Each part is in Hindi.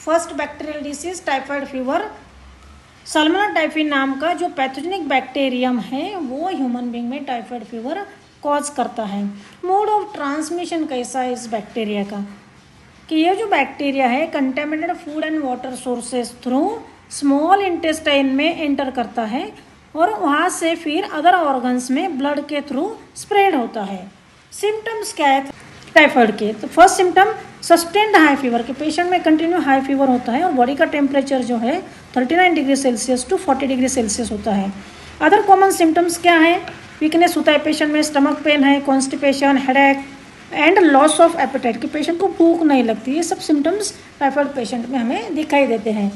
First bacterial disease typhoid fever. Salmonella typhi नाम का जो पैथोजेनिक बैक्टीरियम है वो ह्यूमन बींग में टाइफाइड फीवर कॉज करता है। मोड ऑफ ट्रांसमिशन कैसा है इस बैक्टीरिया का कि ये जो बैक्टीरिया है contaminated food and water sources through small intestine में एंटर करता है और वहाँ से फिर अदर ऑर्गन्स में ब्लड के थ्रू स्प्रेड होता है। सिम्टम्स क्या है टाइफाइड के? तो first symptom sustained high fever के पेशेंट में कंटिन्यू हाई फीवर होता है और बॉडी का टेम्परेचर जो है 39 degree Celsius to 40 degree Celsius होता है। अदर कॉमन सिम्टम्स क्या है? वीकनेस होता है पेशेंट में, स्टमक पेन है, constipation, headache and loss of appetite कि पेशेंट को भूख नहीं लगती। ये सब सिम्टम्स टाइफाइड पेशेंट में हमें दिखाई देते हैं।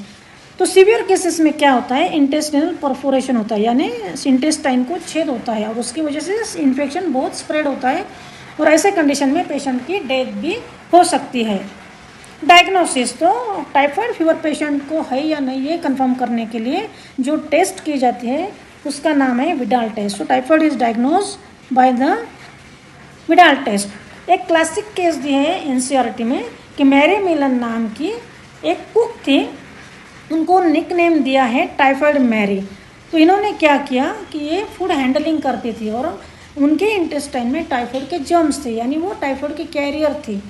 तो सीवियर केसेस में क्या होता है? इंटेस्टिनल परफोरेशन होता है, यानी इंटेस्टाइन को छेद होता है और उसकी वजह से इन्फेक्शन बहुत स्प्रेड होता है और ऐसे कंडीशन में पेशेंट की डेथ भी हो सकती है। डायग्नोसिस, तो टाइफाइड फीवर पेशेंट को है या नहीं ये कंफर्म करने के लिए जो टेस्ट की जाती है उसका नाम है विडाल टेस्ट। तो typhoid is diagnose by the Widal test. एक क्लासिक केस दी है एनसीईआरटी में कि मैरी मिलन नाम की एक कुक थी, उनको निक नेम दिया है टाइफाइड मैरी। तो इन्होंने क्या किया कि ये फूड हैंडलिंग करती थी और उनके इंटेस्टाइन में टाइफाइड के जर्म्स थे, यानी वो टाइफाइड की कैरियर थी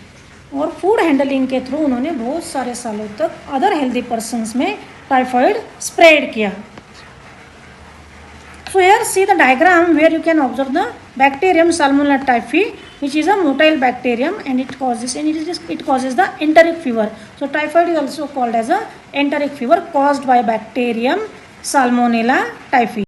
और फूड हैंडलिंग के थ्रू उन्होंने बहुत सारे सालों तक अदर हेल्दी पर्सन्स में टाइफाइड स्प्रेड किया। So here see the diagram where you can observe the bacterium Salmonella typhi, which is a motile bacterium and it causes the enteric fever. So typhoid is also called as a enteric fever caused by bacterium Salmonella typhi.